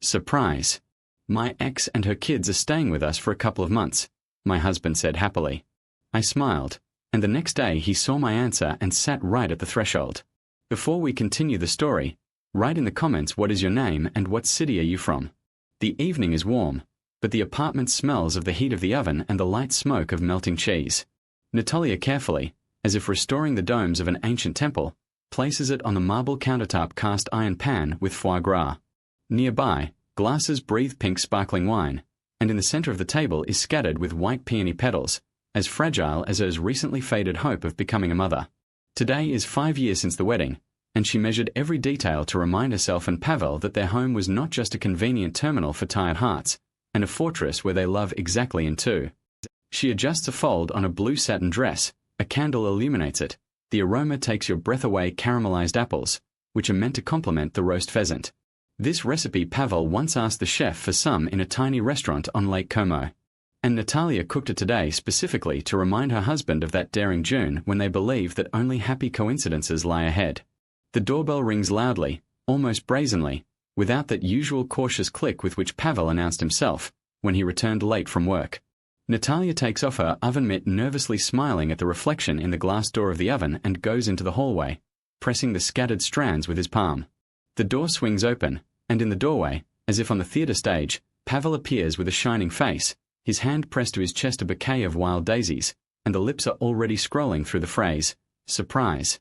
Surprise. My ex and her kids are staying with us for a couple of months, my husband said happily. I smiled, and the next day he saw my answer and sat right at the threshold. Before we continue the story, write in the comments what is your name and what city are you from. The evening is warm, but the apartment smells of the heat of the oven and the light smoke of melting cheese. Natalia carefully, as if restoring the domes of an ancient temple, places it on the marble countertop cast iron pan with foie gras. Nearby, glasses breathe pink sparkling wine, and in the center of the table is scattered with white peony petals, as fragile as hers recently faded hope of becoming a mother. Today is 5 years since the wedding, and she measured every detail to remind herself and Pavel that their home was not just a convenient terminal for tired hearts, and a fortress where they love exactly in two. She adjusts a fold on a blue satin dress, a candle illuminates it, the aroma takes your breath away. Caramelized apples, which are meant to complement the roast pheasant. This recipe Pavel once asked the chef for some in a tiny restaurant on Lake Como. And Natalia cooked it today specifically to remind her husband of that daring June when they believed that only happy coincidences lie ahead. The doorbell rings loudly, almost brazenly, without that usual cautious click with which Pavel announced himself when he returned late from work. Natalia takes off her oven mitt, nervously smiling at the reflection in the glass door of the oven, and goes into the hallway, pressing the scattered strands with his palm. The door swings open, and in the doorway, as if on the theater stage, Pavel appears with a shining face, his hand pressed to his chest, a bouquet of wild daisies, and the lips are already scrolling through the phrase, surprise.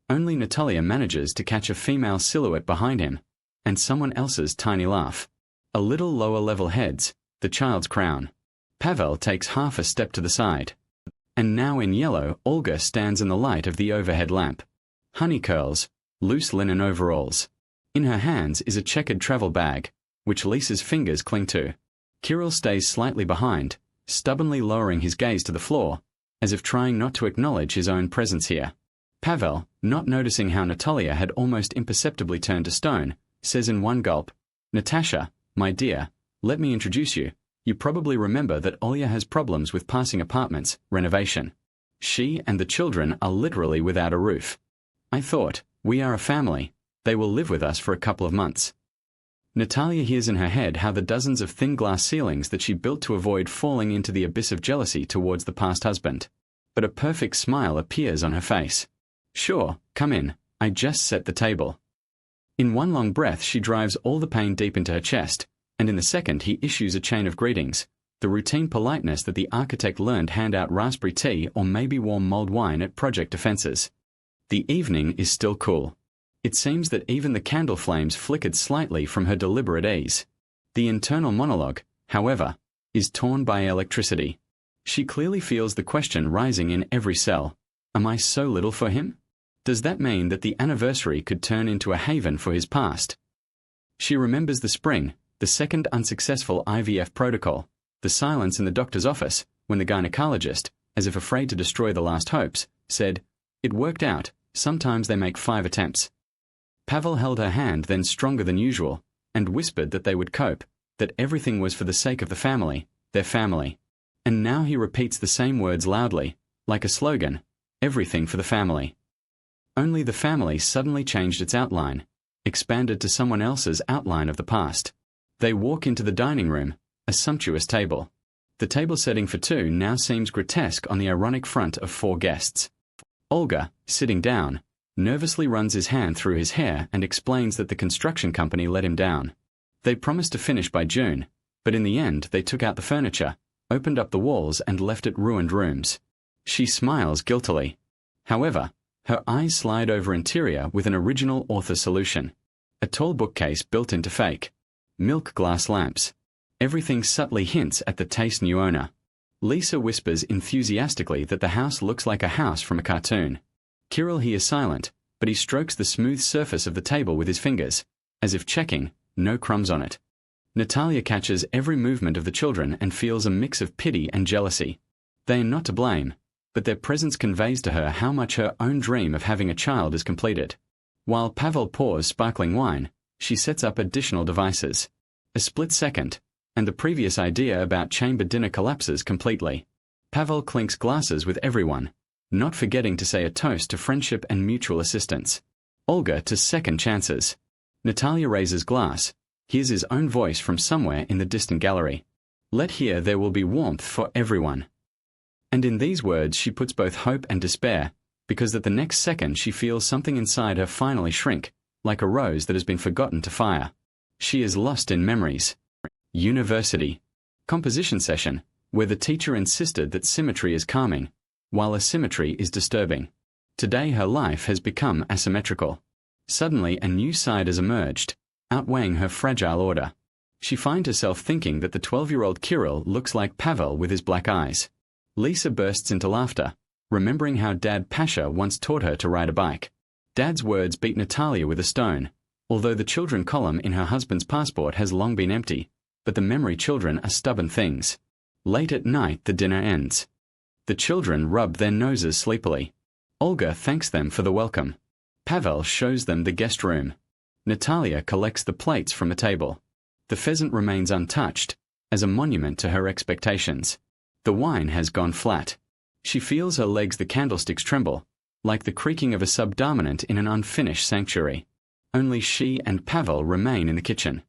Only Natalia manages to catch a female silhouette behind him, and someone else's tiny laugh. A little lower level heads, the child's crown. Pavel takes half a step to the side. And now in yellow, Olga stands in the light of the overhead lamp. Honey curls, loose linen overalls. In her hands is a checkered travel bag, which Lisa's fingers cling to. Kirill stays slightly behind, stubbornly lowering his gaze to the floor, as if trying not to acknowledge his own presence here. Pavel, not noticing how Natalia had almost imperceptibly turned to stone, says in one gulp, Natasha, my dear, let me introduce you. You probably remember that Olya has problems with passing apartments, renovation. She and the children are literally without a roof. I thought, we are a family. They will live with us for a couple of months. Natalia hears in her head how the dozens of thin glass ceilings that she built to avoid falling into the abyss of jealousy towards the past husband. But a perfect smile appears on her face. Sure, come in, I just set the table. In one long breath she drives all the pain deep into her chest, and in the second he issues a chain of greetings, the routine politeness that the architect learned: hand out raspberry tea or maybe warm mulled wine at project defenses. The evening is still cool. It seems that even the candle flames flickered slightly from her deliberate ease. The internal monologue, however, is torn by electricity. She clearly feels the question rising in every cell. Am I so little for him? Does that mean that the anniversary could turn into a haven for his past? She remembers the spring, the second unsuccessful IVF protocol, the silence in the doctor's office when the gynecologist, as if afraid to destroy the last hopes, said, "It worked out, sometimes they make 5 attempts." Pavel held her hand then stronger than usual, and whispered that they would cope, that everything was for the sake of the family, their family. And now he repeats the same words loudly, like a slogan, everything for the family. Only the family suddenly changed its outline, expanded to someone else's outline of the past. They walk into the dining room, a sumptuous table. The table setting for 2 now seems grotesque on the ironic front of 4 guests. Olga, sitting down, nervously runs his hand through his hair and explains that the construction company let him down. They promised to finish by June, but in the end they took out the furniture, opened up the walls and left it ruined rooms. She smiles guiltily. However, her eyes slide over interior with an original author solution. A tall bookcase built into fake. Milk glass lamps. Everything subtly hints at the taste new owner. Lisa whispers enthusiastically that the house looks like a house from a cartoon. Kirill hears silent, but he strokes the smooth surface of the table with his fingers, as if checking, no crumbs on it. Natalia catches every movement of the children and feels a mix of pity and jealousy. They are not to blame, but their presence conveys to her how much her own dream of having a child is completed. While Pavel pours sparkling wine, she sets up additional devices. A split second, and the previous idea about chamber dinner collapses completely. Pavel clinks glasses with everyone, not forgetting to say a toast to friendship and mutual assistance. Olga to second chances. Natalia raises glass, hears his own voice from somewhere in the distant gallery. Let here there will be warmth for everyone. And in these words she puts both hope and despair, because at the next second she feels something inside her finally shrink, like a rose that has been forgotten to fire. She is lost in memories. University. Composition session, where the teacher insisted that symmetry is calming, while asymmetry is disturbing. Today her life has become asymmetrical. Suddenly a new side has emerged, outweighing her fragile order. She finds herself thinking that the 12-year-old Kirill looks like Pavel with his black eyes. Lisa bursts into laughter, remembering how Dad Pasha once taught her to ride a bike. Dad's words beat Natalia with a stone, although the children column in her husband's passport has long been empty, but the memory children are stubborn things. Late at night the dinner ends. The children rub their noses sleepily. Olga thanks them for the welcome. Pavel shows them the guest room. Natalia collects the plates from the table. The pheasant remains untouched, as a monument to her expectations. The wine has gone flat. She feels her legs the candlesticks tremble, like the creaking of a subdominant in an unfinished sanctuary. Only she and Pavel remain in the kitchen.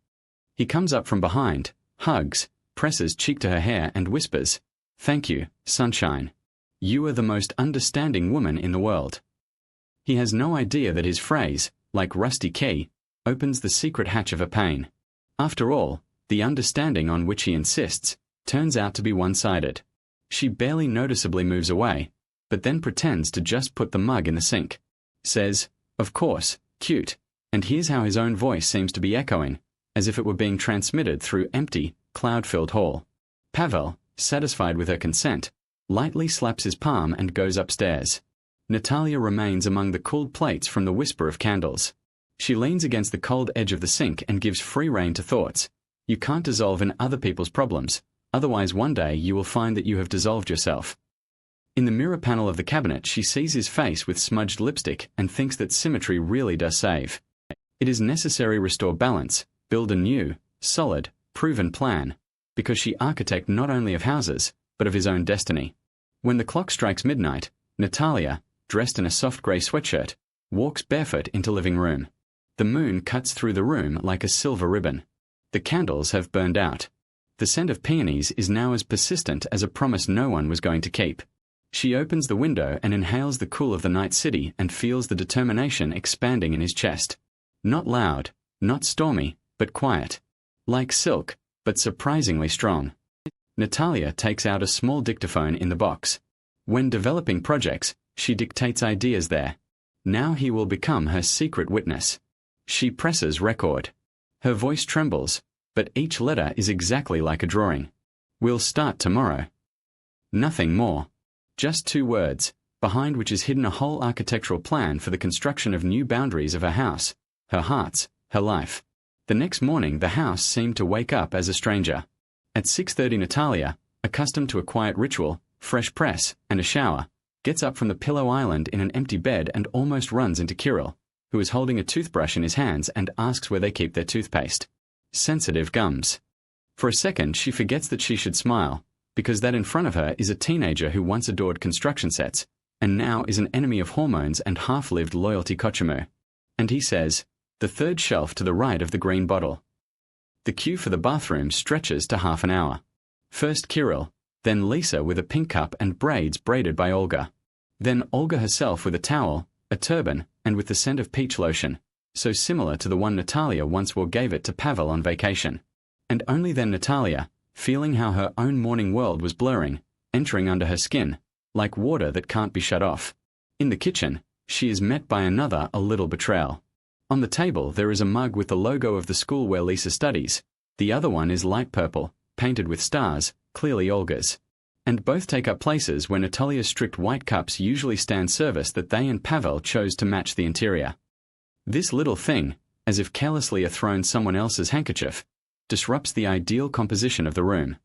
He comes up from behind, hugs, presses cheek to her hair and whispers, "Thank you, sunshine. You are the most understanding woman in the world." He has no idea that his phrase, like rusty key, opens the secret hatch of her pain. After all, the understanding on which he insists turns out to be one-sided. She barely noticeably moves away, but then pretends to just put the mug in the sink. Says, "Of course, cute," and hears how his own voice seems to be echoing, as if it were being transmitted through empty, cloud-filled hall. Pavel, satisfied with her consent, lightly slaps his palm and goes upstairs. Natalia remains among the cooled plates from the whisper of candles. She leans against the cold edge of the sink and gives free rein to thoughts. You can't dissolve in other people's problems, otherwise one day you will find that you have dissolved yourself. In the mirror panel of the cabinet she sees his face with smudged lipstick and thinks that symmetry really does save. It is necessary to restore balance, build a new, solid, proven plan, because she architect not only of houses, but of his own destiny. When the clock strikes midnight, Natalia, dressed in a soft grey sweatshirt, walks barefoot into living room. The moon cuts through the room like a silver ribbon. The candles have burned out. The scent of peonies is now as persistent as a promise no one was going to keep. She opens the window and inhales the cool of the night city and feels the determination expanding in his chest. Not loud, not stormy, but quiet. Like silk, but surprisingly strong. Natalia takes out a small dictaphone in the box. When developing projects, she dictates ideas there. Now he will become her secret witness. She presses record. Her voice trembles, but each letter is exactly like a drawing. We'll start tomorrow. Nothing more. Just 2 words, behind which is hidden a whole architectural plan for the construction of new boundaries of her house, her hearts, her life. The next morning the house seemed to wake up as a stranger. At 6:30 Natalia, accustomed to a quiet ritual, fresh press, and a shower, gets up from the pillow island in an empty bed and almost runs into Kirill, who is holding a toothbrush in his hands and asks where they keep their toothpaste. Sensitive gums. For a second she forgets that she should smile, because that in front of her is a teenager who once adored construction sets, and now is an enemy of hormones and half-lived loyalty Kochumur. And he says, "The 3rd shelf to the right of the green bottle." The queue for the bathroom stretches to half an hour. First Kirill, then Lisa with a pink cup and braids braided by Olga. Then Olga herself with a towel, a turban, and with the scent of peach lotion, so similar to the one Natalia once wore gave it to Pavel on vacation. And only then Natalia, feeling how her own morning world was blurring, entering under her skin, like water that can't be shut off. In the kitchen, she is met by another a little betrayal. On the table there is a mug with the logo of the school where Lisa studies. The other one is light purple, painted with stars, clearly Olga's. And both take up places where Natalia's strict white cups usually stand service that they and Pavel chose to match the interior. This little thing, as if carelessly thrown someone else's handkerchief, disrupts the ideal composition of the room.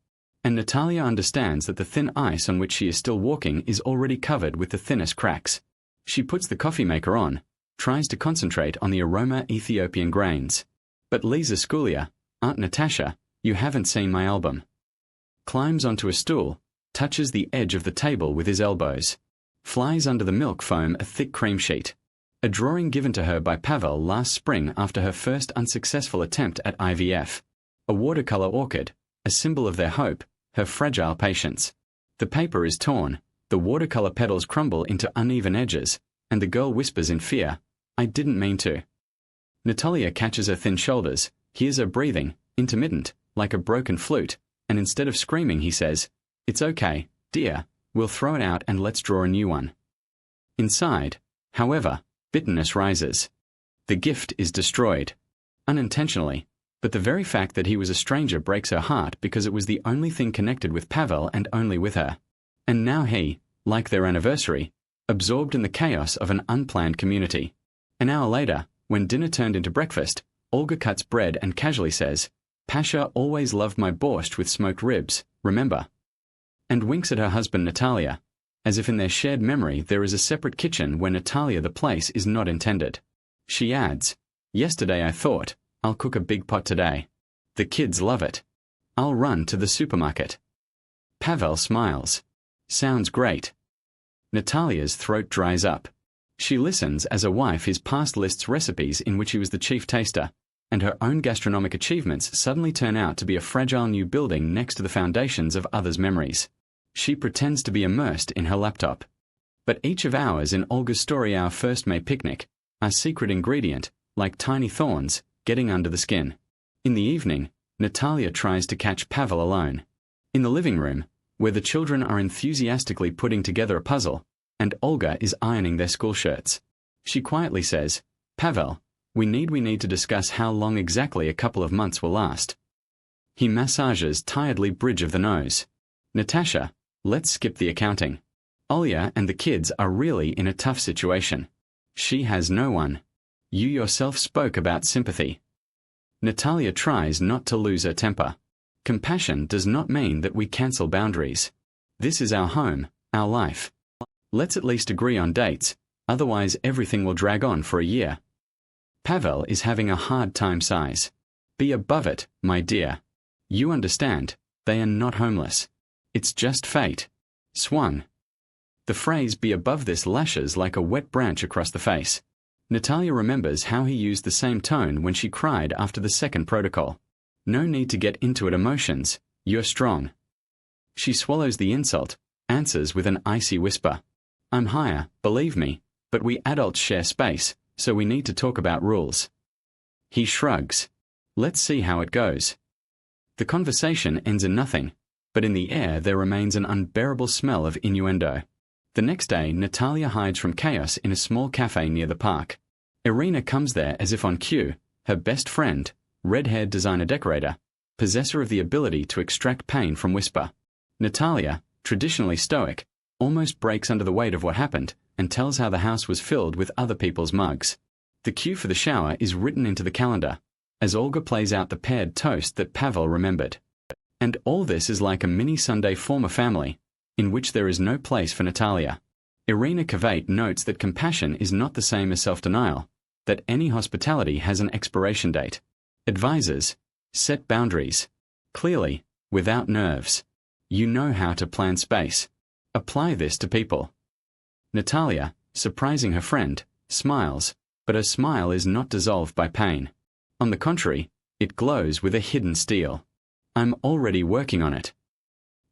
And Natalia understands that the thin ice on which she is still walking is already covered with the thinnest cracks. She puts the coffee maker on, tries to concentrate on the aroma Ethiopian grains. But Lisa Sculia, Aunt Natasha, you haven't seen my album. Climbs onto a stool, touches the edge of the table with his elbows. Flies under the milk foam a thick cream sheet. a drawing given to her by Pavel last spring after her first unsuccessful attempt at IVF. A watercolor orchid, a symbol of their hope, her fragile patience. The paper is torn, the watercolor petals crumble into uneven edges, and the girl whispers in fear, "I didn't mean to." Natalia catches her thin shoulders, hears her breathing, intermittent, like a broken flute, and instead of screaming he says, "It's okay, dear, we'll throw it out and let's draw a new one." Inside, however, bitterness rises. The gift is destroyed. Unintentionally, but the very fact that he was a stranger breaks her heart because it was the only thing connected with Pavel and only with her. And now he, like their anniversary, absorbed in the chaos of an unplanned community. An hour later, when dinner turned into breakfast, Olga cuts bread and casually says, "Pasha always loved my borscht with smoked ribs, remember?" And winks at her husband Natalia, as if in their shared memory there is a separate kitchen where Natalia the place is not intended. She adds, "Yesterday I thought, I'll cook a big pot today. The kids love it. I'll run to the supermarket." Pavel smiles. Sounds great. Natalia's throat dries up. She listens as a wife his past lists recipes in which he was the chief taster, and her own gastronomic achievements suddenly turn out to be a fragile new building next to the foundations of others' memories. She pretends to be immersed in her laptop. But each of ours in Olga's story, our first May picnic, our secret ingredient, like tiny thorns, getting under the skin. In the evening, Natalia tries to catch Pavel alone. In the living room, where the children are enthusiastically putting together a puzzle, and Olga is ironing their school shirts. She quietly says, "Pavel, we need to discuss how long exactly a couple of months will last." He massages tiredly bridge of the nose. "Natasha, let's skip the accounting. Olya and the kids are really in a tough situation. She has no one. You yourself spoke about sympathy." Natalia tries not to lose her temper. Compassion does not mean that we cancel boundaries. This is our home, our life. Let's at least agree on dates, otherwise everything will drag on for a year. Pavel is having a hard time sighs. Be above it, my dear. You understand, they are not homeless. It's just fate. Swung. The phrase "be above this" lashes like a wet branch across the face. Natalia remembers how he used the same tone when she cried after the second protocol. No need to get into it emotions, you're strong. She swallows the insult, answers with an icy whisper. I'm higher, believe me, but we adults share space, so we need to talk about rules. He shrugs. Let's see how it goes. The conversation ends in nothing, but in the air there remains an unbearable smell of innuendo. The next day, Natalia hides from chaos in a small cafe near the park. Irina comes there as if on cue, her best friend, red-haired designer-decorator, possessor of the ability to extract pain from whisper. Natalia, traditionally stoic, almost breaks under the weight of what happened and tells how the house was filled with other people's mugs. The cue for the shower is written into the calendar, as Olga plays out the paired toast that Pavel remembered. And all this is like a mini-Sunday former family, in which there is no place for Natalia. Irina Kavate notes that compassion is not the same as self-denial, that any hospitality has an expiration date. Advisors, set boundaries. Clearly, without nerves. You know how to plan space. Apply this to people. Natalia, surprising her friend, smiles, but her smile is not dissolved by pain. On the contrary, it glows with a hidden steel. I'm already working on it.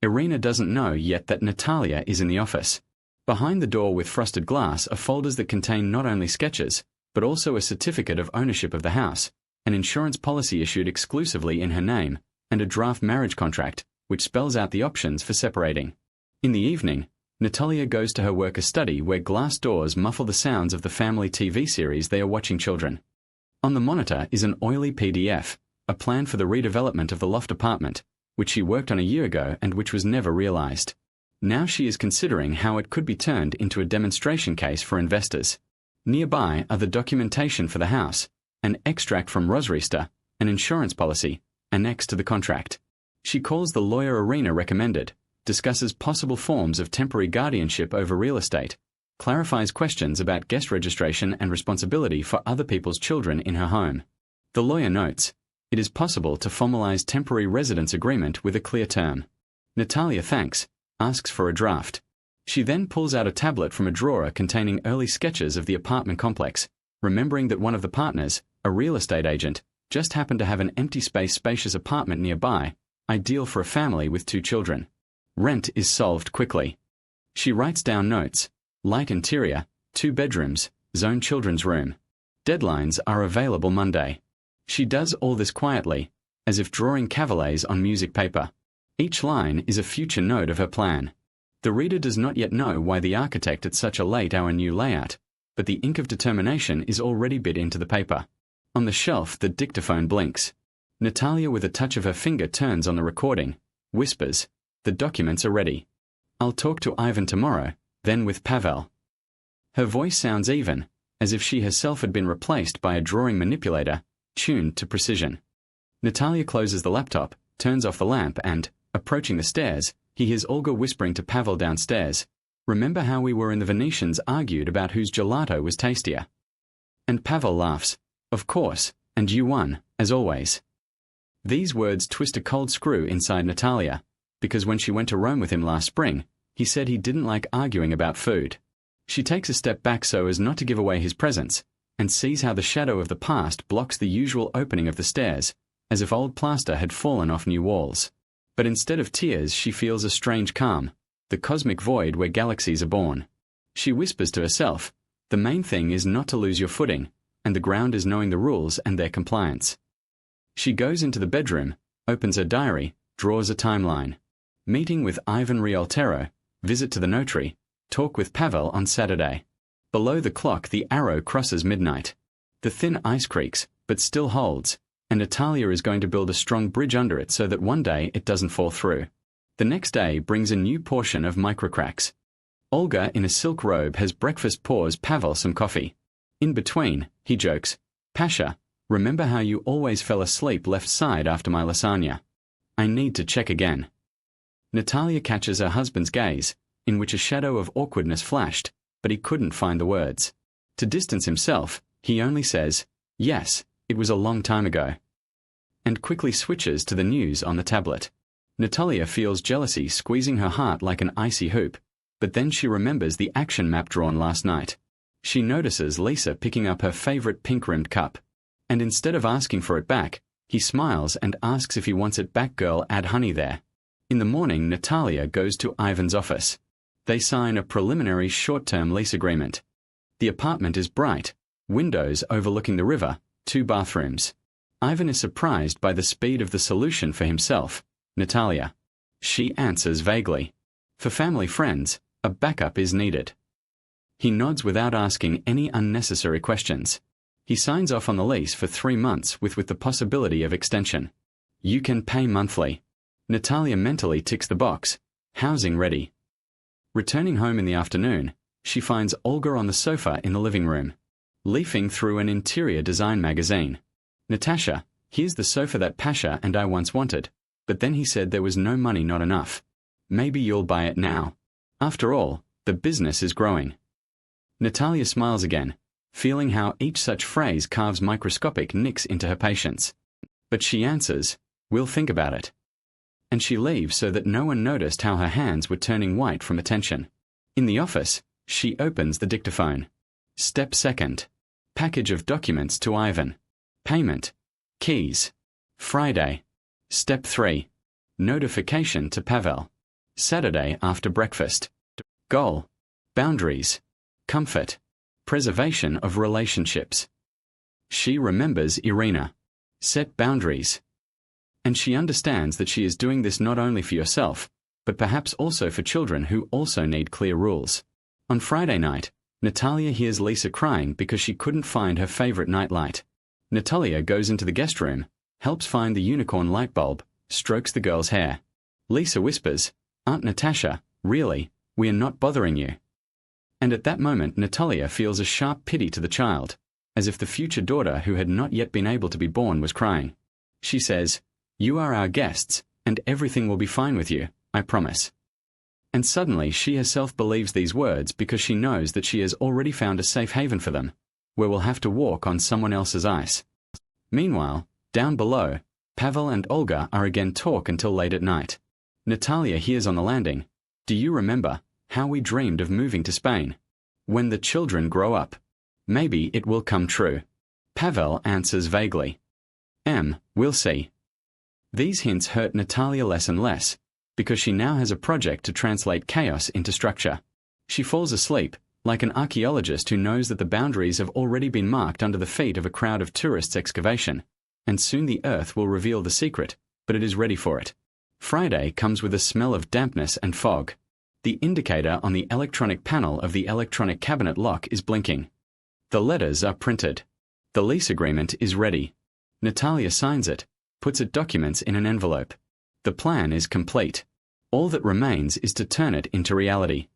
Irina doesn't know yet that Natalia is in the office. Behind the door with frosted glass are folders that contain not only sketches, but also a certificate of ownership of the house, an insurance policy issued exclusively in her name, and a draft marriage contract, which spells out the options for separating. In the evening, Natalia goes to her work-study where glass doors muffle the sounds of the family TV series they are watching children. On the monitor is an oily PDF, a plan for the redevelopment of the loft apartment, which she worked on a year ago and which was never realized. Now she is considering how it could be turned into a demonstration case for investors. Nearby are the documentation for the house, an extract from Rosrista, an insurance policy, annexed to the contract. She calls the lawyer Irina recommended, discusses possible forms of temporary guardianship over real estate, clarifies questions about guest registration and responsibility for other people's children in her home. The lawyer notes, it is possible to formalize temporary residence agreement with a clear term. Natalia thanks, asks for a draft. She then pulls out a tablet from a drawer containing early sketches of the apartment complex, remembering that one of the partners, a real estate agent, just happened to have an empty spacious apartment nearby, ideal for a family with 2 children. Rent is solved quickly. She writes down notes: light interior, 2 bedrooms, zone children's room. Deadlines are available Monday. She does all this quietly, as if drawing cavaliers on music paper. Each line is a future note of her plan. The reader does not yet know why the architect at such a late hour new layout, but the ink of determination is already bit into the paper. On the shelf, the dictaphone blinks. Natalia, with a touch of her finger, turns on the recording, whispers, "The documents are ready. I'll talk to Ivan tomorrow, then with Pavel." Her voice sounds even, as if she herself had been replaced by a drawing manipulator, tuned to precision. Natalia closes the laptop, turns off the lamp and, approaching the stairs, he hears Olga whispering to Pavel downstairs, "Remember how we were in the Venetians argued about whose gelato was tastier?" And Pavel laughs, "Of course, and you won, as always." These words twist a cold screw inside Natalia, because when she went to Rome with him last spring, he said he didn't like arguing about food. She takes a step back so as not to give away his presence, and sees how the shadow of the past blocks the usual opening of the stairs, as if old plaster had fallen off new walls. But instead of tears, she feels a strange calm, the cosmic void where galaxies are born. She whispers to herself, "The main thing is not to lose your footing, and the ground is knowing the rules and their compliance." She goes into the bedroom, opens her diary, draws a timeline. Meeting with Ivan Rialtero, visit to the notary, talk with Pavel on Saturday. Below the clock, the arrow crosses midnight. The thin ice creaks, but still holds, and Natalia is going to build a strong bridge under it so that one day it doesn't fall through. The next day brings a new portion of microcracks. Olga, in a silk robe, has breakfast, pours Pavel some coffee. In between, he jokes, "Pasha, remember how you always fell asleep left side after my lasagna? I need to check again." Natalia catches her husband's gaze, in which a shadow of awkwardness flashed, but he couldn't find the words. To distance himself, he only says, "Yes, it was a long time ago," and quickly switches to the news on the tablet. Natalia feels jealousy squeezing her heart like an icy hoop, but then she remembers the action map drawn last night. She notices Lisa picking up her favorite pink-rimmed cup, and instead of asking for it back, he smiles and asks if he wants it back. Girl, add honey there. In the morning, Natalia goes to Ivan's office. They sign a preliminary short-term lease agreement. The apartment is bright, windows overlooking the river, 2 bathrooms. Ivan is surprised by the speed of the solution for himself, Natalia. She answers vaguely. For family friends, a backup is needed. He nods without asking any unnecessary questions. He signs off on the lease for 3 months with the possibility of extension. You can pay monthly. Natalia mentally ticks the box, housing ready. Returning home in the afternoon, she finds Olga on the sofa in the living room, leafing through an interior design magazine. "Natasha, here's the sofa that Pasha and I once wanted, but then he said there was no money, not enough. Maybe you'll buy it now. After all, the business is growing." Natalia smiles again, feeling how each such phrase carves microscopic nicks into her patience. But she answers, "We'll think about it." And she leaves so that no one noticed how her hands were turning white from attention. In the office, she opens the dictaphone. Step 2. Package of documents to Ivan. Payment. Keys. Friday. Step 3. Notification to Pavel. Saturday after breakfast. Goal. Boundaries. Comfort. Preservation of relationships. She remembers Irina. Set boundaries. And she understands that she is doing this not only for yourself, but perhaps also for children who also need clear rules. On Friday night, Natalia hears Lisa crying because she couldn't find her favorite nightlight. Natalia goes into the guest room, helps find the unicorn light bulb, strokes the girl's hair. Lisa whispers, "Aunt Natasha, really, we are not bothering you." And at that moment Natalia feels a sharp pity to the child, as if the future daughter who had not yet been able to be born was crying. She says, "You are our guests, and everything will be fine with you, I promise." And suddenly she herself believes these words because she knows that she has already found a safe haven for them, where we'll have to walk on someone else's ice. Meanwhile, down below, Pavel and Olga are again talk until late at night. Natalia hears on the landing, "Do you remember how we dreamed of moving to Spain. When the children grow up, maybe it will come true. Pavel answers vaguely. We'll see. These hints hurt Natalia less and less, because she now has a project to translate chaos into structure. She falls asleep, like an archaeologist who knows that the boundaries have already been marked under the feet of a crowd of tourists' excavation, and soon the earth will reveal the secret, but it is ready for it. Friday comes with a smell of dampness and fog. The indicator on the electronic panel of the electronic cabinet lock is blinking. The letters are printed. The lease agreement is ready. Natalia signs it, puts its documents in an envelope. The plan is complete. All that remains is to turn it into reality.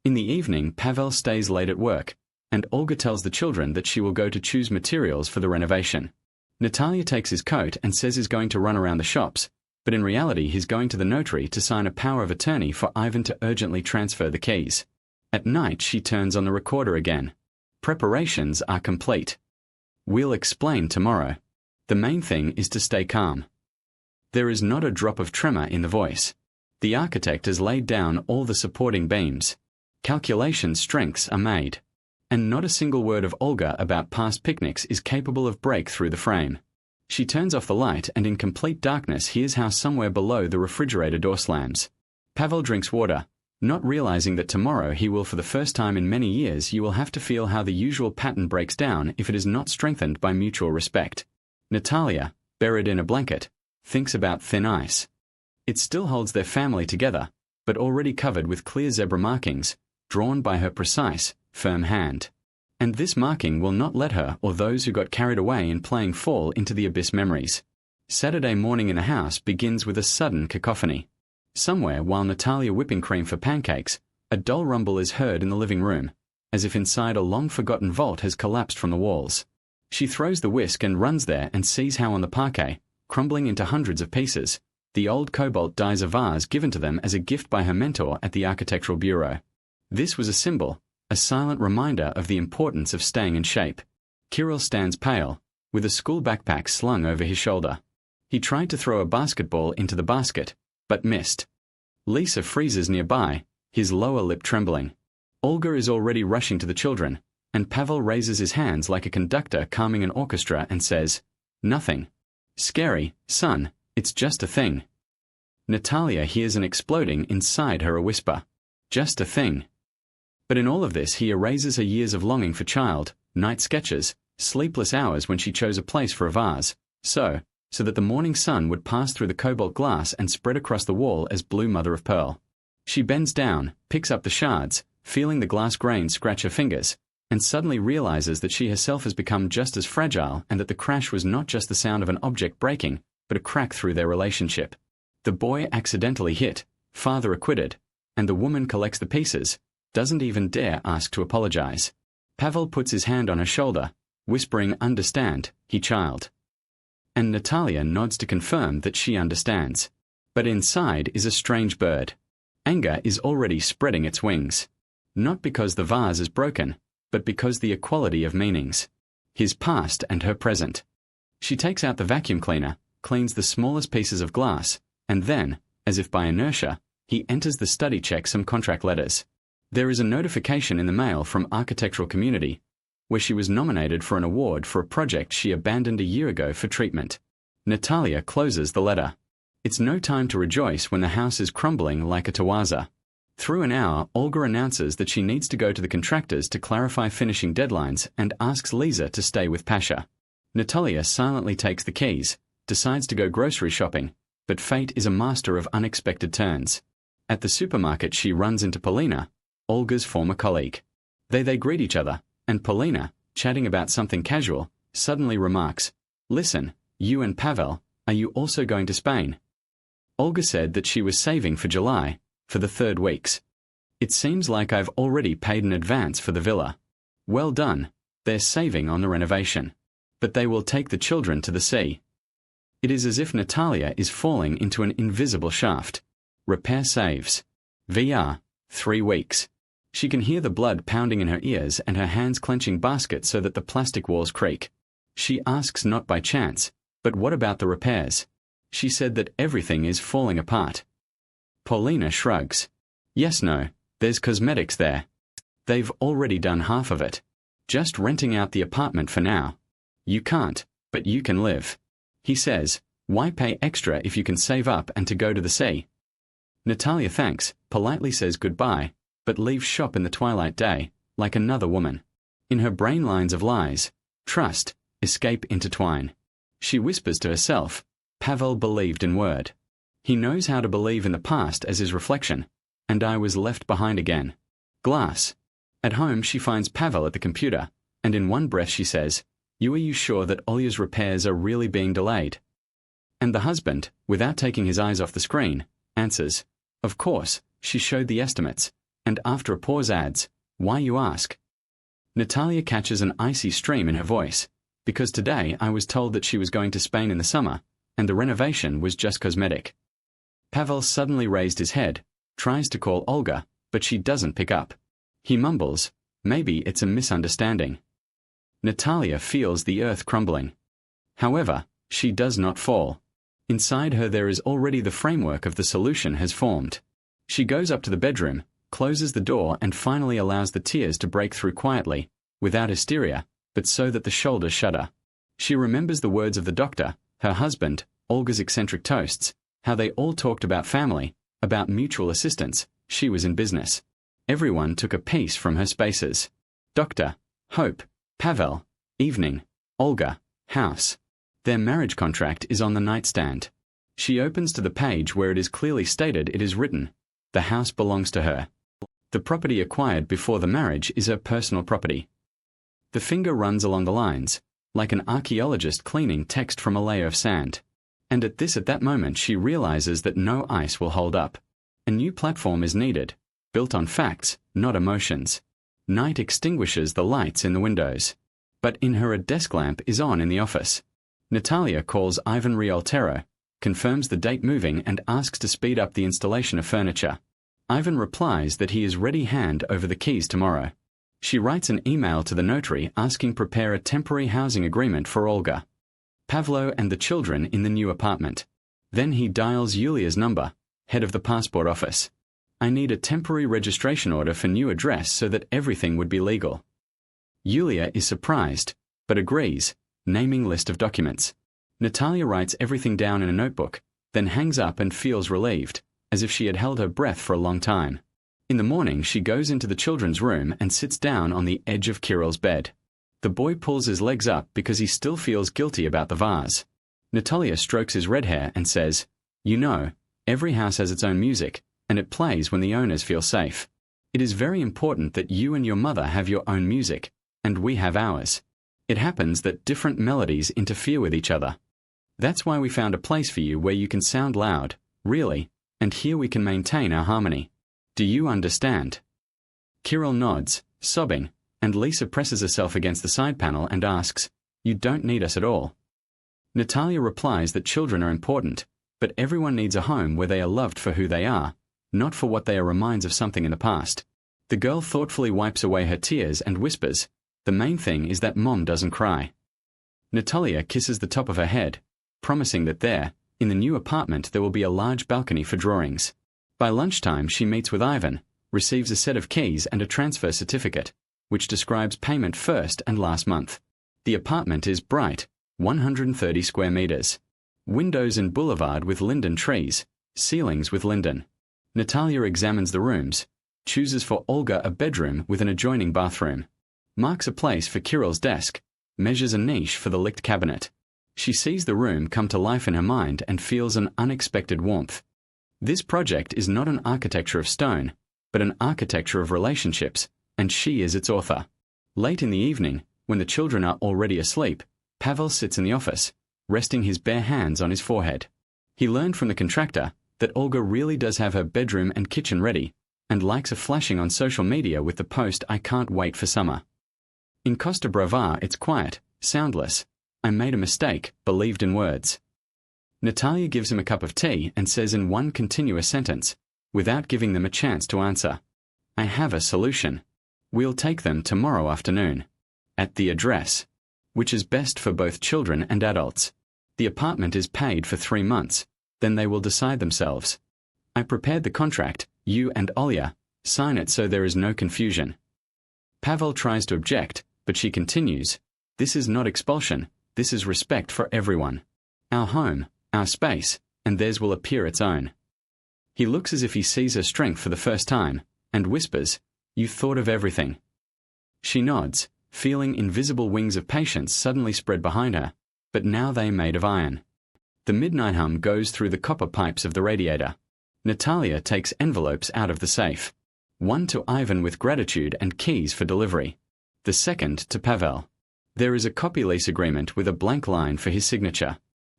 In the evening, Pavel stays late at work, and Olga tells the children that she will go to choose materials for the renovation. Natalia takes his coat and says he's going to run around the shops, but in reality he's going to the notary to sign a power of attorney for Ivan to urgently transfer the keys. At night she turns on the recorder again. Preparations are complete. We'll explain tomorrow. The main thing is to stay calm. There is not a drop of tremor in the voice. The architect has laid down all the supporting beams. Calculation strengths are made. And not a single word of Olga about past picnics is capable of break through the frame. She turns off the light and in complete darkness hears how somewhere below the refrigerator door slams. Pavel drinks water, not realizing that tomorrow he will, for the first time in many years, you will have to feel how the usual pattern breaks down if it is not strengthened by mutual respect. Natalia, buried in a blanket, thinks about thin ice. It still holds their family together, but already covered with clear zebra markings, drawn by her precise, firm hand. And this marking will not let her or those who got carried away in playing fall into the abyss memories. Saturday morning in the house begins with a sudden cacophony. Somewhere, while Natalia whipping cream for pancakes, a dull rumble is heard in the living room, as if inside a long-forgotten vault has collapsed from the walls. She throws the whisk and runs there and sees how on the parquet, crumbling into hundreds of pieces, the old cobalt dies a vase given to them as a gift by her mentor at the architectural bureau. This was a symbol, a silent reminder of the importance of staying in shape. Kirill stands pale, with a school backpack slung over his shoulder. He tried to throw a basketball into the basket, but missed. Lisa freezes nearby, his lower lip trembling. Olga is already rushing to the children, and Pavel raises his hands like a conductor calming an orchestra and says, "Nothing. Scary, son, it's just a thing." Natalia hears an exploding inside her a whisper. Just a thing. But in all of this he erases her years of longing for child, night sketches, sleepless hours when she chose a place for a vase, so that the morning sun would pass through the cobalt glass and spread across the wall as blue mother of pearl. She bends down, picks up the shards, feeling the glass grains scratch her fingers, and suddenly realizes that she herself has become just as fragile and that the crash was not just the sound of an object breaking, but a crack through their relationship. The boy accidentally hit, father acquitted, and the woman collects the pieces, doesn't even dare ask to apologize. Pavel puts his hand on her shoulder, whispering, "Understand, he child." And Natalia nods to confirm that she understands. But inside is a strange bird. Anger is already spreading its wings. Not because the vase is broken, but because the equality of meanings. His past and her present. She takes out the vacuum cleaner, cleans the smallest pieces of glass, and then, as if by inertia, he enters the study check some contract letters. There is a notification in the mail from Architectural Community, where she was nominated for an award for a project she abandoned a year ago for treatment. Natalia closes the letter. It's no time to rejoice when the house is crumbling like a tawaza. Through an hour, Olga announces that she needs to go to the contractors to clarify finishing deadlines and asks Lisa to stay with Pasha. Natalia silently takes the keys, decides to go grocery shopping, but fate is a master of unexpected turns. At the supermarket she runs into Polina, Olga's former colleague. They greet each other, and Polina, chatting about something casual, suddenly remarks, "Listen, you and Pavel, are you also going to Spain?" Olga said that she was saving for July, for the 3rd weeks. "It seems like I've already paid in advance for the villa." Well done, they're saving on the renovation. But they will take the children to the sea. It is as if Natalia is falling into an invisible shaft. Repair saves. VR, 3 weeks. She can hear the blood pounding in her ears and her hands clenching baskets so that the plastic walls creak. She asks not by chance, but what about the repairs? She said that everything is falling apart. Paulina shrugs. Yes, no, There's cosmetics there. They've already done half of it. Just renting out the apartment for now. You can't, but you can live. He says, why pay extra if you can save up and to go to the sea? Natalia thanks, politely says goodbye, but leaves shop in the twilight day, like another woman. In her brain lines of lies, trust, escape intertwine. She whispers to herself, Pavel believed in word. He knows how to believe in the past as his reflection, and I was left behind again. Glass. At home she finds Pavel at the computer, and in one breath she says, are you sure that Olya's repairs are really being delayed? And the husband, without taking his eyes off the screen, answers, of course, she showed the estimates, and after a pause adds, why you ask? Natalia catches an icy stream in her voice, because today I was told that she was going to Spain in the summer, and the renovation was just cosmetic. Pavel suddenly raised his head, tries to call Olga, but she doesn't pick up. He mumbles, maybe it's a misunderstanding. Natalia feels the earth crumbling. However, she does not fall. Inside her there is already the framework of the solution has formed. She goes up to the bedroom, closes the door and finally allows the tears to break through quietly, without hysteria, but so that the shoulders shudder. She remembers the words of the doctor, her husband, Olga's eccentric toasts, how they all talked about family, about mutual assistance. She was in business. Everyone took a piece from her spaces. Doctor, hope, Pavel, evening, Olga, house. Their marriage contract is on the nightstand. She opens to the page where it is clearly stated it is written, the house belongs to her. The property acquired before the marriage is her personal property. The finger runs along the lines, like an archaeologist cleaning text from a layer of sand. And at that moment she realizes that no ice will hold up. A new platform is needed, built on facts, not emotions. Night extinguishes the lights in the windows. But in her a desk lamp is on in the office. Natalia calls Ivan Rioltero, confirms the date moving and asks to speed up the installation of furniture. Ivan replies that he is ready hand over the keys tomorrow. She writes an email to the notary asking prepare a temporary housing agreement for Olga, Pavlo and the children in the new apartment. Then he dials Yulia's number, head of the passport office. I need a temporary registration order for new address so that everything would be legal. Yulia is surprised, but agrees, naming list of documents. Natalia writes everything down in a notebook, then hangs up and feels relieved, as if she had held her breath for a long time. In the morning she goes into the children's room and sits down on the edge of Kirill's bed. The boy pulls his legs up because he still feels guilty about the vase. Natalia strokes his red hair and says, you know, every house has its own music, and it plays when the owners feel safe. It is very important that you and your mother have your own music, and we have ours. It happens that different melodies interfere with each other. That's why we found a place for you where you can sound loud, really, and here we can maintain our harmony. Do you understand? Kirill nods, sobbing, and Lisa presses herself against the side panel and asks, you don't need us at all. Natalia replies that children are important, but everyone needs a home where they are loved for who they are, not for what they are reminds of something in the past. The girl thoughtfully wipes away her tears and whispers, the main thing is that Mom doesn't cry. Natalia kisses the top of her head, promising that there, in the new apartment there will be a large balcony for drawings. By lunchtime she meets with Ivan, receives a set of keys and a transfer certificate, which describes payment first and last month. The apartment is bright, 130 square meters. Windows in boulevard with linden trees, ceilings with linden. Natalia examines the rooms, chooses for Olga a bedroom with an adjoining bathroom, marks a place for Kirill's desk, measures a niche for the licked cabinet. She sees the room come to life in her mind and feels an unexpected warmth. This project is not an architecture of stone, but an architecture of relationships, and she is its author. Late in the evening, when the children are already asleep, Pavel sits in the office, resting his bare hands on his forehead. He learned from the contractor that Olga really does have her bedroom and kitchen ready, and likes a flashing on social media with the post I can't wait for summer. In Costa Brava it's quiet, soundless. I made a mistake, believed in words. Natalia gives him a cup of tea and says in one continuous sentence, without giving them a chance to answer, I have a solution. We'll take them tomorrow afternoon. At the address. Which is best for both children and adults. The apartment is paid for 3 months, then they will decide themselves. I prepared the contract, you and Olya, Sign it so there is no confusion. Pavel tries to object, but she continues, "This is not expulsion, this is respect for everyone. Our home, our space, and theirs will appear its own." He looks as if he sees her strength for the first time, and whispers, "You thought of everything." She nods, feeling invisible wings of patience suddenly spread behind her, but now they made of iron. The midnight hum goes through the copper pipes of the radiator. Natalia takes envelopes out of the safe. One to Ivan with gratitude and keys for delivery. The second to Pavel. There is a copy lease agreement with a blank line for his signature.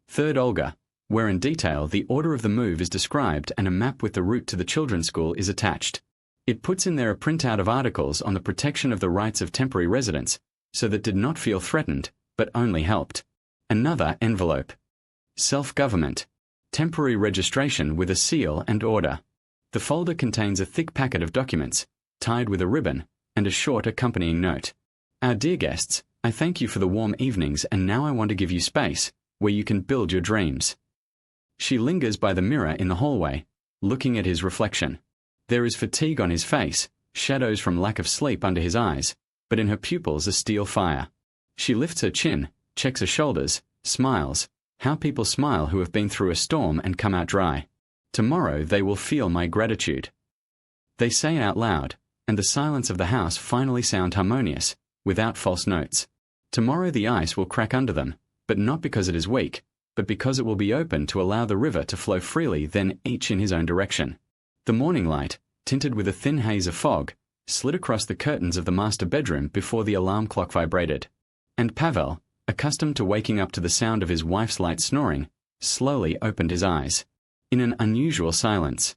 Third, Olga, where in detail the order of the move is described and a map with the route to the children's school is attached. It puts in there a printout of articles on the protection of the rights of temporary residents, so that did not feel threatened, but only helped. Another envelope. Self-government. Temporary registration with a seal and order. The folder contains a thick packet of documents, tied with a ribbon, and a short accompanying note. "Our dear guests, I thank you for the warm evenings, and now I want to give you space, where you can build your dreams." She lingers by the mirror in the hallway, looking at his reflection. There is fatigue on his face, shadows from lack of sleep under his eyes, but in her pupils a steel fire. She lifts her chin, checks her shoulders, smiles. How people smile who have been through a storm and come out dry. Tomorrow they will feel my gratitude. They say it out loud, and the silence of the house finally sound harmonious, without false notes. Tomorrow the ice will crack under them, but not because it is weak, but because it will be open to allow the river to flow freely, then each in his own direction. The morning light, tinted with a thin haze of fog, slid across the curtains of the master bedroom before the alarm clock vibrated. And Pavel, accustomed to waking up to the sound of his wife's light snoring, slowly opened his eyes. In an unusual silence.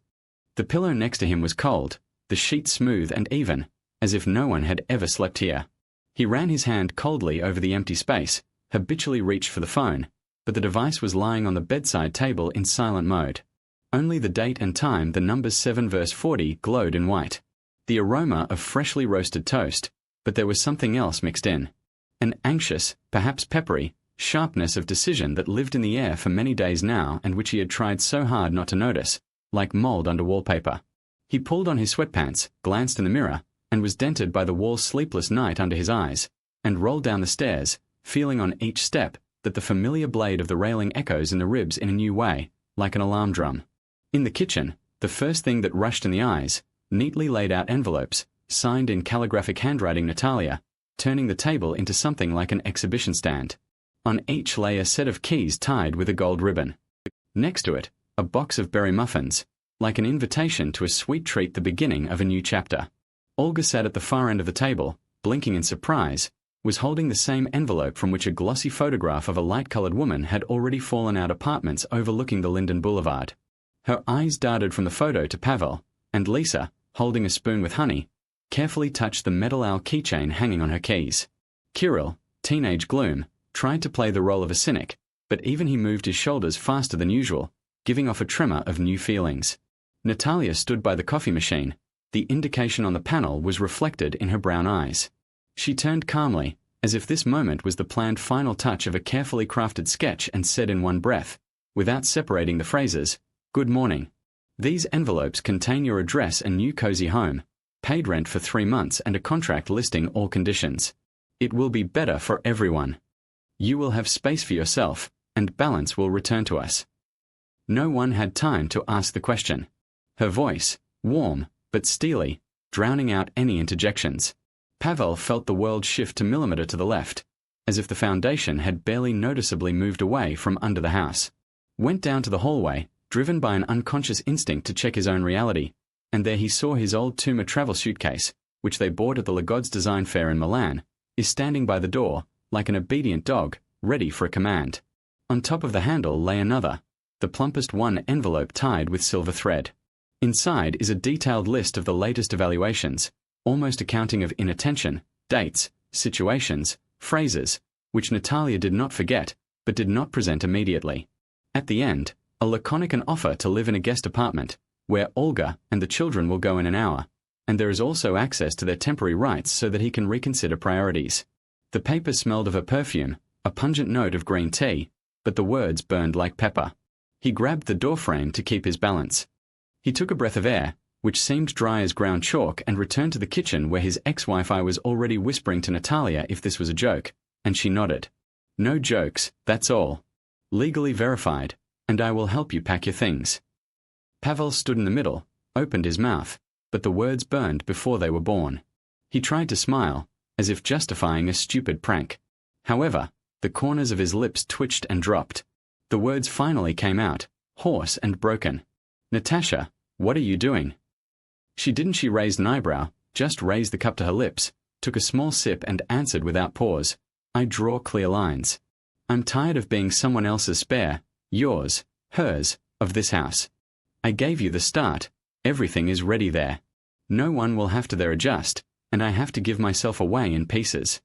The pillow next to him was cold, the sheet smooth and even, as if no one had ever slept here. He ran his hand coldly over the empty space, habitually reached for the phone, but the device was lying on the bedside table in silent mode. Only the date and time, the numbers 7 verse 40, glowed in white. The aroma of freshly roasted toast, but there was something else mixed in. An anxious, perhaps peppery, sharpness of decision that lived in the air for many days now and which he had tried so hard not to notice, like mold under wallpaper. He pulled on his sweatpants, glanced in the mirror, and was dented by the wall's sleepless night under his eyes, and rolled down the stairs, feeling on each step that the familiar blade of the railing echoes in the ribs in a new way, like an alarm drum. In the kitchen, the first thing that rushed in the eyes, neatly laid out envelopes, signed in calligraphic handwriting Natalia, turning the table into something like an exhibition stand. On each lay a set of keys tied with a gold ribbon. Next to it, a box of berry muffins, like an invitation to a sweet treat, the beginning of a new chapter. Olga sat at the far end of the table, blinking in surprise, was holding the same envelope from which a glossy photograph of a light-colored woman had already fallen out, apartments overlooking the Linden Boulevard. Her eyes darted from the photo to Pavel, and Lisa, holding a spoon with honey, carefully touched the metal owl keychain hanging on her keys. Kirill, teenage gloom, tried to play the role of a cynic, but even he moved his shoulders faster than usual, giving off a tremor of new feelings. Natalia stood by the coffee machine. The indication on the panel was reflected in her brown eyes. She turned calmly, as if this moment was the planned final touch of a carefully crafted sketch, and said in one breath, without separating the phrases, "Good morning. These envelopes contain your address and new cozy home, paid rent for 3 months and a contract listing all conditions. It will be better for everyone. You will have space for yourself, and balance will return to us." No one had time to ask the question. Her voice, warm but steely, drowning out any interjections. Pavel felt the world shift a millimeter to the left, as if the foundation had barely noticeably moved away from under the house. Went down to the hallway, driven by an unconscious instinct to check his own reality, and there he saw his old Tuma travel suitcase, which they bought at the Lagod's Design Fair in Milan, is standing by the door, like an obedient dog, ready for a command. On top of the handle lay another, the plumpest one, envelope tied with silver thread. Inside is a detailed list of the latest evaluations, almost accounting of inattention, dates, situations, phrases, which Natalia did not forget, but did not present immediately. At the end, a laconic offer to live in a guest apartment, where Olga and the children will go in an hour, and there is also access to their temporary rights so that he can reconsider priorities. The paper smelled of a perfume, a pungent note of green tea, but the words burned like pepper. He grabbed the doorframe to keep his balance. He took a breath of air, which seemed dry as ground chalk, and returned to the kitchen where his ex-wife was already whispering to Natalia if this was a joke, and she nodded. No jokes, that's all. Legally verified, and I will help you pack your things. Pavel stood in the middle, opened his mouth, but the words burned before they were born. He tried to smile, as if justifying a stupid prank. However, the corners of his lips twitched and dropped. The words finally came out, hoarse and broken. Natasha, what are you doing? She raised an eyebrow, just raised the cup to her lips, took a small sip and answered without pause. I draw clear lines. I'm tired of being someone else's spare, yours, hers, of this house. I gave you the start. Everything is ready there. No one will have to there adjust, and I have to give myself away in pieces.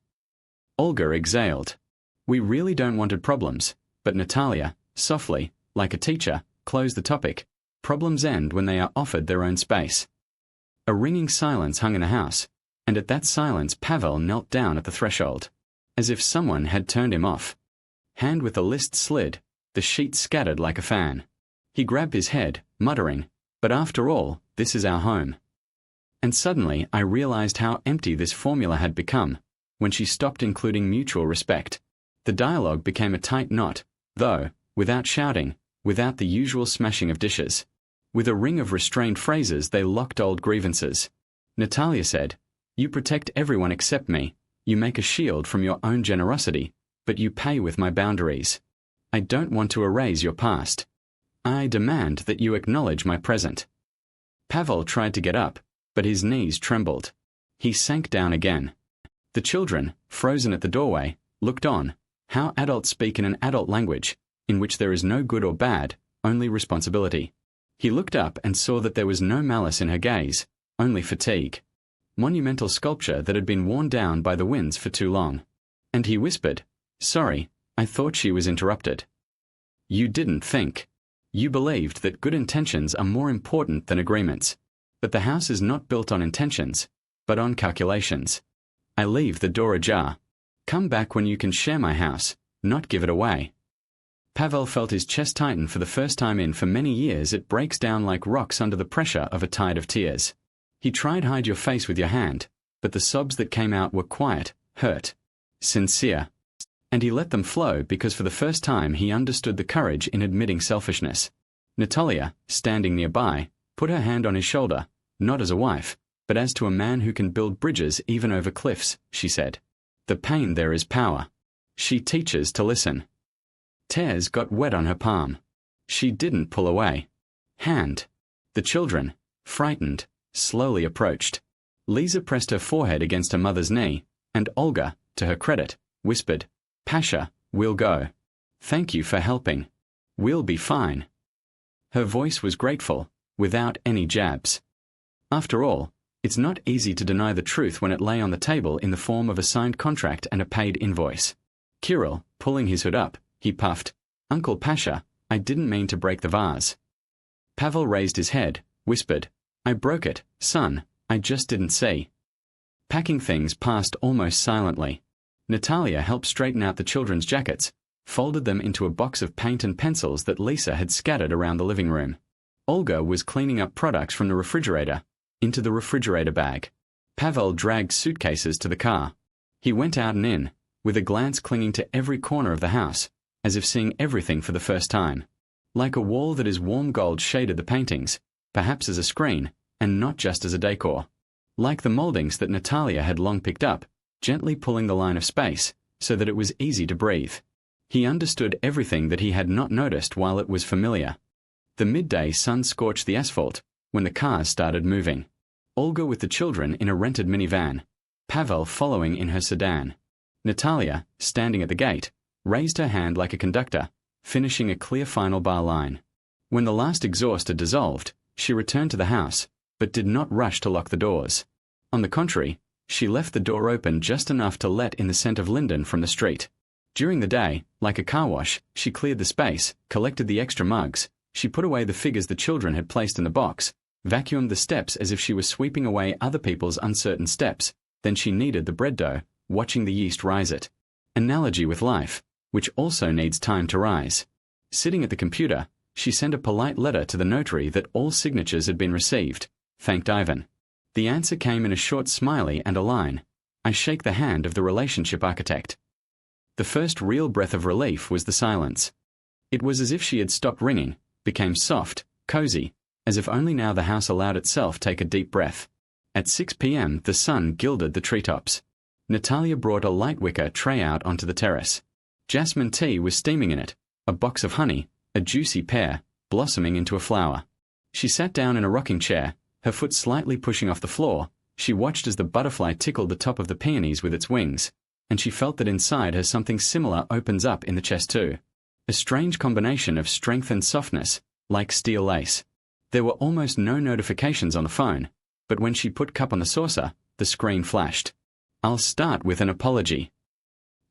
Olga exhaled. We really don't wanted problems, but Natalia, softly, like a teacher, closed the topic. Problems end when they are offered their own space. A ringing silence hung in the house, and at that silence Pavel knelt down at the threshold, as if someone had turned him off. Hand with the list slid, the sheet scattered like a fan. He grabbed his head, muttering, "But after all, this is our home." And suddenly I realized how empty this formula had become, when she stopped including mutual respect. The dialogue became a tight knot, though, without shouting, without the usual smashing of dishes. With a ring of restrained phrases they locked old grievances. Natalia said, "You protect everyone except me. You make a shield from your own generosity, but you pay with my boundaries. I don't want to erase your past. I demand that you acknowledge my present." Pavel tried to get up, but his knees trembled. He sank down again. The children, frozen at the doorway, looked on. How adults speak in an adult language, in which there is no good or bad, only responsibility. He looked up and saw that there was no malice in her gaze, only fatigue. Monumental sculpture that had been worn down by the winds for too long. And he whispered, "Sorry, I thought she was interrupted." "You didn't think. You believed that good intentions are more important than agreements. But the house is not built on intentions, but on calculations. I leave the door ajar. Come back when you can share my house, not give it away." Pavel felt his chest tighten for the first time in for many years. It breaks down like rocks under the pressure of a tide of tears. He tried hide your face with your hand, but the sobs that came out were quiet, hurt, sincere. And he let them flow because for the first time he understood the courage in admitting selfishness. Natalia, standing nearby, put her hand on his shoulder, not as a wife, but as to a man who can build bridges even over cliffs, she said. The pain there is power. She teaches to listen. Tears got wet on her palm. She didn't pull away. Hand. The children, frightened, slowly approached. Lisa pressed her forehead against her mother's knee, and Olga, to her credit, whispered, "Pasha, we'll go. Thank you for helping. We'll be fine." Her voice was grateful, without any jabs. After all, it's not easy to deny the truth when it lay on the table in the form of a signed contract and a paid invoice. Kirill, pulling his hood up, he puffed, "Uncle Pasha, I didn't mean to break the vase." Pavel raised his head, whispered, "I broke it, son, I just didn't see." Packing things passed almost silently. Natalia helped straighten out the children's jackets, folded them into a box of paint and pencils that Lisa had scattered around the living room. Olga was cleaning up products from the refrigerator, into the refrigerator bag. Pavel dragged suitcases to the car. He went out and in, with a glance clinging to every corner of the house, as if seeing everything for the first time. Like a wall that is warm gold shaded the paintings, perhaps as a screen, and not just as a decor. Like the moldings that Natalia had long picked up, gently pulling the line of space, so that it was easy to breathe. He understood everything that he had not noticed while it was familiar. The midday sun scorched the asphalt, when the cars started moving. Olga with the children in a rented minivan, Pavel following in her sedan. Natalia, standing at the gate, raised her hand like a conductor, finishing a clear final bar line. When the last exhaust had dissolved, she returned to the house, but did not rush to lock the doors. On the contrary, she left the door open just enough to let in the scent of linden from the street. During the day, like a car wash, she cleared the space, collected the extra mugs, she put away the figures the children had placed in the box, vacuumed the steps as if she was sweeping away other people's uncertain steps, then she kneaded the bread dough, watching the yeast rise it. Analogy with life, which also needs time to rise. Sitting at the computer, she sent a polite letter to the notary that all signatures had been received, thanked Ivan. The answer came in a short smiley and a line. I shake the hand of the relationship architect. The first real breath of relief was the silence. It was as if she had stopped ringing, became soft, cozy, as if only now the house allowed itself take a deep breath. At 6 p.m. the sun gilded the treetops. Natalia brought a light wicker tray out onto the terrace. Jasmine tea was steaming in it, a box of honey, a juicy pear, blossoming into a flower. She sat down in a rocking chair, her foot slightly pushing off the floor. She watched as the butterfly tickled the top of the peonies with its wings, and she felt that inside her something similar opens up in the chest too. A strange combination of strength and softness, like steel lace. There were almost no notifications on the phone, but when she put cup on the saucer, the screen flashed. I'll start with an apology.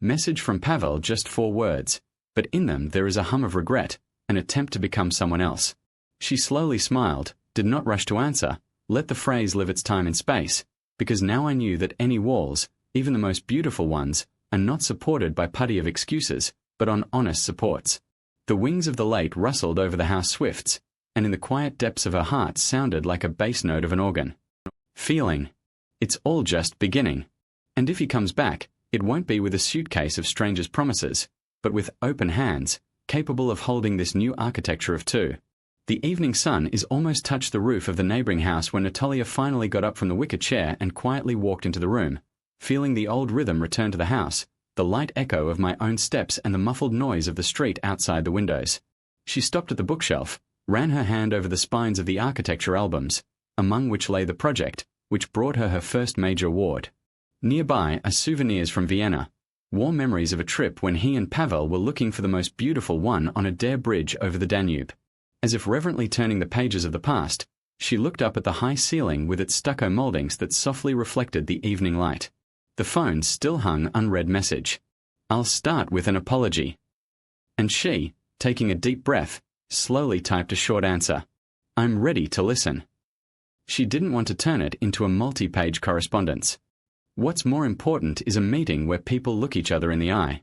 Message from Pavel, just 4 words, but in them there is a hum of regret, an attempt to become someone else. She slowly smiled, did not rush to answer, let the phrase live its time in space, because now I knew that any walls, even the most beautiful ones, are not supported by putty of excuses, but on honest supports. The wings of the late rustled over the house swifts, and in the quiet depths of her heart sounded like a bass note of an organ. Feeling. It's all just beginning. And if he comes back, it won't be with a suitcase of strangers' promises, but with open hands, capable of holding this new architecture of two. The evening sun is almost touched the roof of the neighboring house when Natalia finally got up from the wicker chair and quietly walked into the room, feeling the old rhythm return to the house, the light echo of my own steps and the muffled noise of the street outside the windows. She stopped at the bookshelf, ran her hand over the spines of the architecture albums, among which lay the project, which brought her first major award. Nearby are souvenirs from Vienna, warm memories of a trip when he and Pavel were looking for the most beautiful one on a Dare bridge over the Danube. As if reverently turning the pages of the past, she looked up at the high ceiling with its stucco moldings that softly reflected the evening light. The phone still hung unread message. I'll start with an apology. And she, taking a deep breath, slowly typed a short answer. I'm ready to listen. She didn't want to turn it into a multi-page correspondence. What's more important is a meeting where people look each other in the eye.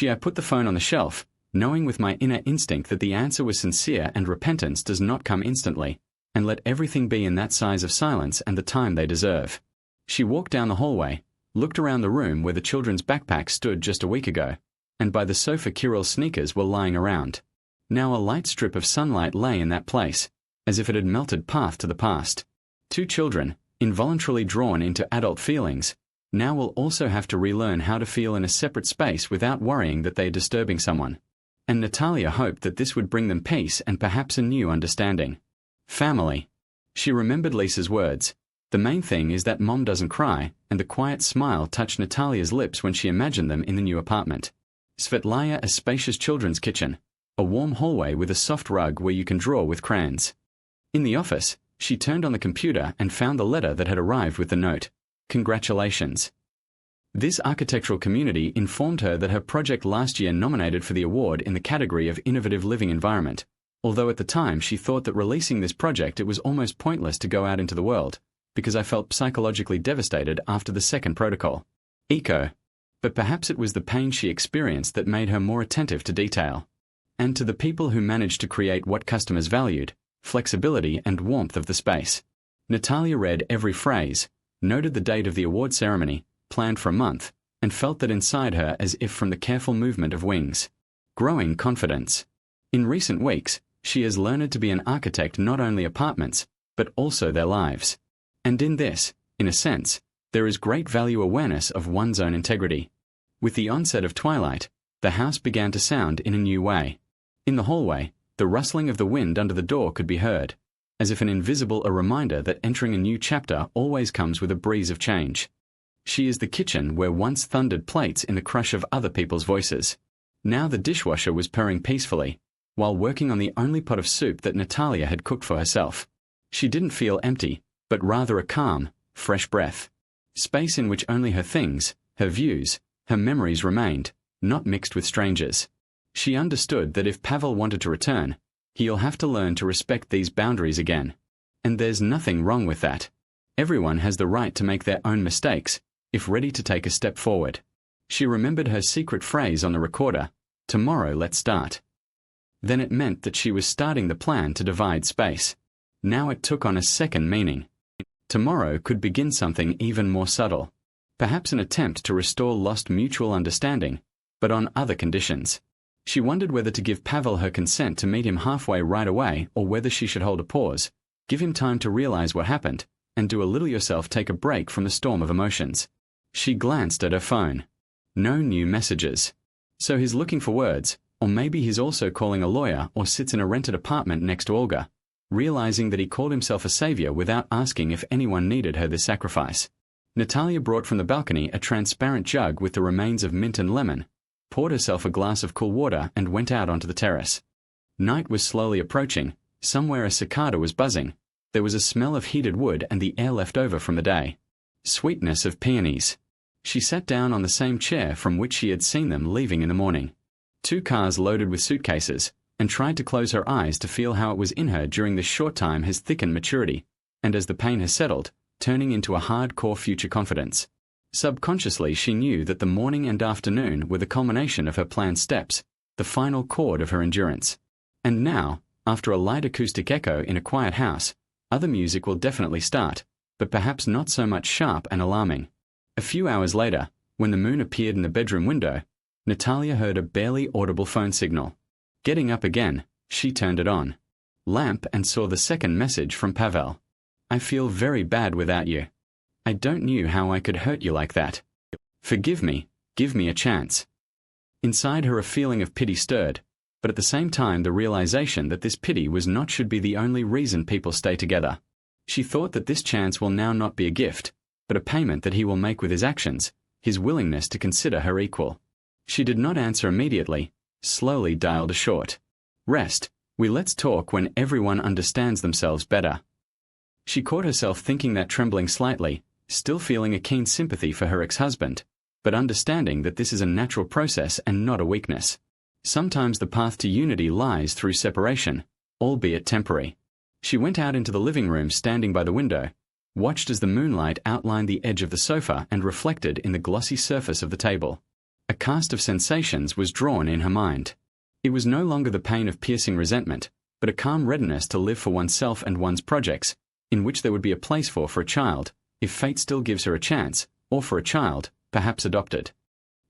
I put the phone on the shelf, knowing with my inner instinct that the answer was sincere and repentance does not come instantly, and let everything be in that size of silence and the time they deserve. She walked down the hallway, looked around the room where the children's backpacks stood just a week ago, and by the sofa Kirill's sneakers were lying around. Now a light strip of sunlight lay in that place, as if it had melted path to the past. 2 children, involuntarily drawn into adult feelings, now will also have to relearn how to feel in a separate space without worrying that they are disturbing someone. And Natalia hoped that this would bring them peace and perhaps a new understanding. Family. She remembered Lisa's words. The main thing is that Mom doesn't cry, and the quiet smile touched Natalia's lips when she imagined them in the new apartment. Svetlaya, a spacious children's kitchen, a warm hallway with a soft rug where you can draw with crayons. In the office, she turned on the computer and found the letter that had arrived with the note. Congratulations. This architectural community informed her that her project last year nominated for the award in the category of Innovative Living Environment, although at the time she thought that releasing this project it was almost pointless to go out into the world, because I felt psychologically devastated after the second protocol. Eco. But perhaps it was the pain she experienced that made her more attentive to detail. And to the people who managed to create what customers valued, flexibility and warmth of the space. Natalia read every phrase, noted the date of the award ceremony, planned for a month, and felt that inside her as if from the careful movement of wings. Growing confidence. In recent weeks, she has learned to be an architect not only apartments, but also their lives. And in this, in a sense, there is great value awareness of one's own integrity. With the onset of twilight, the house began to sound in a new way. In the hallway, the rustling of the wind under the door could be heard, as if an invisible a reminder that entering a new chapter always comes with a breeze of change. She is the kitchen where once thundered plates in the crush of other people's voices. Now the dishwasher was purring peacefully, while working on the only pot of soup that Natalia had cooked for herself. She didn't feel empty, but rather a calm, fresh breath. Space in which only her things, her views, her memories remained, not mixed with strangers. She understood that if Pavel wanted to return, he'll have to learn to respect these boundaries again. And there's nothing wrong with that. Everyone has the right to make their own mistakes, if ready to take a step forward. She remembered her secret phrase on the recorder, "Tomorrow let's start." Then it meant that she was starting the plan to divide space. Now it took on a second meaning. Tomorrow could begin something even more subtle. Perhaps an attempt to restore lost mutual understanding, but on other conditions. She wondered whether to give Pavel her consent to meet him halfway right away or whether she should hold a pause, give him time to realize what happened, and do a little yourself take a break from the storm of emotions. She glanced at her phone. No new messages. So he's looking for words, or maybe he's also calling a lawyer or sits in a rented apartment next to Olga, realizing that he called himself a savior without asking if anyone needed her this sacrifice. Natalia brought from the balcony a transparent jug with the remains of mint and lemon, poured herself a glass of cool water and went out onto the terrace. Night was slowly approaching. Somewhere a cicada was buzzing. There was a smell of heated wood and the air left over from the day. Sweetness of peonies. She sat down on the same chair from which she had seen them leaving in the morning. 2 cars loaded with suitcases, and tried to close her eyes to feel how it was in her during this short time has thickened maturity, and as the pain has settled, turning into a hardcore future confidence. Subconsciously she knew that the morning and afternoon were the culmination of her planned steps, the final chord of her endurance. And now, after a light acoustic echo in a quiet house, other music will definitely start, but perhaps not so much sharp and alarming. A few hours later, when the moon appeared in the bedroom window, Natalia heard a barely audible phone signal. Getting up again, she turned it on. Lamp and saw the second message from Pavel. I feel very bad without you. I don't know how I could hurt you like that. Forgive me, give me a chance. Inside her a feeling of pity stirred, but at the same time the realization that this pity was not should be the only reason people stay together. She thought that this chance will now not be a gift, but a payment that he will make with his actions, his willingness to consider her equal. She did not answer immediately, slowly dialed a short. Rest, let's talk when everyone understands themselves better. She caught herself thinking that, trembling slightly, still feeling a keen sympathy for her ex-husband, but understanding that this is a natural process and not a weakness. Sometimes the path to unity lies through separation, albeit temporary. She went out into the living room, standing by the window, watched as the moonlight outlined the edge of the sofa and reflected in the glossy surface of the table. A cast of sensations was drawn in her mind. It was no longer the pain of piercing resentment, but a calm readiness to live for oneself and one's projects, in which there would be a place for a child, if fate still gives her a chance, or for a child, perhaps adopted.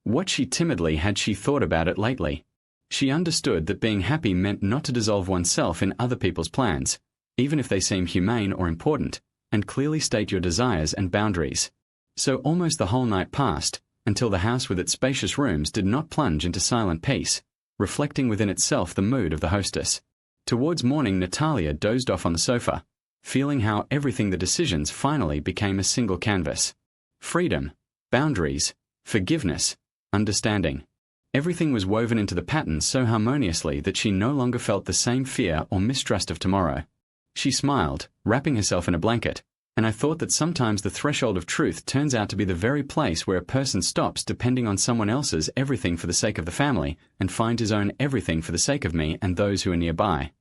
What she timidly had she thought about it lately? She understood that being happy meant not to dissolve oneself in other people's plans, even if they seem humane or important, and clearly state your desires and boundaries. So almost the whole night passed, until the house with its spacious rooms did not plunge into silent peace, reflecting within itself the mood of the hostess. Towards morning Natalia dozed off on the sofa, feeling how everything, the decisions, finally became a single canvas. Freedom, boundaries, forgiveness, understanding. Everything was woven into the pattern so harmoniously that she no longer felt the same fear or mistrust of tomorrow. She smiled, wrapping herself in a blanket, and I thought that sometimes the threshold of truth turns out to be the very place where a person stops depending on someone else's everything for the sake of the family and finds his own everything for the sake of me and those who are nearby.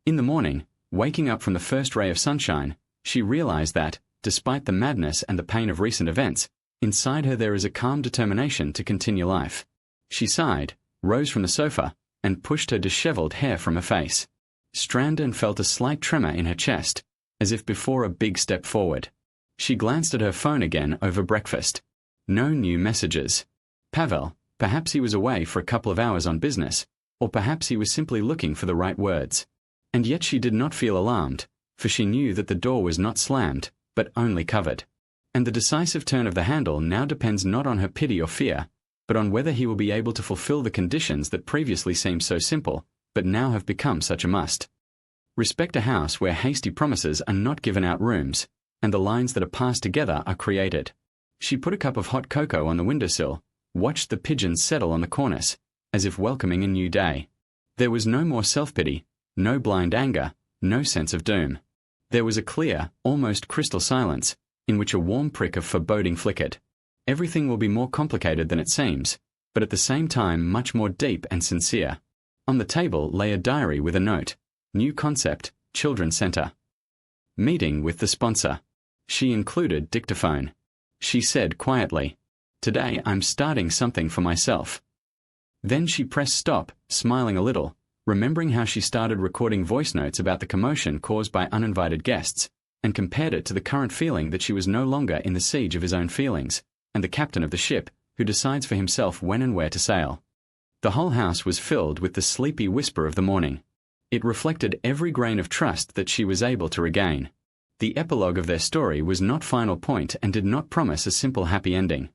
In the morning, waking up from the first ray of sunshine, she realized that, despite the madness and the pain of recent events, inside her there is a calm determination to continue life. She sighed, rose from the sofa, and pushed her disheveled hair from her face. Strained and felt a slight tremor in her chest, as if before a big step forward. She glanced at her phone again over breakfast. No new messages. Pavel, perhaps he was away for a couple of hours on business, or perhaps he was simply looking for the right words. And yet she did not feel alarmed, for she knew that the door was not slammed, but only covered. And the decisive turn of the handle now depends not on her pity or fear, but on whether he will be able to fulfill the conditions that previously seemed so simple, but now have become such a must. Respect a house where hasty promises are not given out rooms, and the lines that are passed together are created. She put a cup of hot cocoa on the windowsill, watched the pigeons settle on the cornice, as if welcoming a new day. There was no more self-pity, no blind anger, no sense of doom. There was a clear, almost crystal silence, in which a warm prick of foreboding flickered. Everything will be more complicated than it seems, but at the same time much more deep and sincere. On the table lay a diary with a note. New concept, Children's Center. Meeting with the sponsor. She included dictaphone. She said quietly, "Today I'm starting something for myself." Then she pressed stop, smiling a little, remembering how she started recording voice notes about the commotion caused by uninvited guests, and compared it to the current feeling that she was no longer in the siege of his own feelings, and the captain of the ship, who decides for himself when and where to sail. The whole house was filled with the sleepy whisper of the morning. It reflected every grain of trust that she was able to regain. The epilogue of their story was not final point and did not promise a simple happy ending.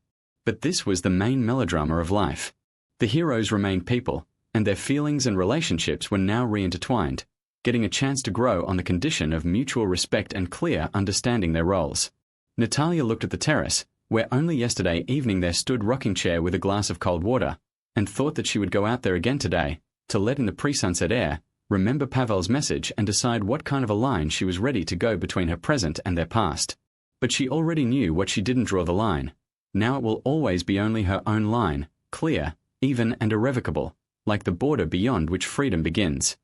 But this was the main melodrama of life. The heroes remained people, and their feelings and relationships were now re-intertwined, getting a chance to grow on the condition of mutual respect and clear understanding their roles. Natalia looked at the terrace, where only yesterday evening there stood rocking chair with a glass of cold water, and thought that she would go out there again today, to let in the pre-sunset air, remember Pavel's message and decide what kind of a line she was ready to go between her present and their past. But she already knew what she didn't draw the line. Now it will always be only her own line, clear, even and irrevocable, like the border beyond which freedom begins.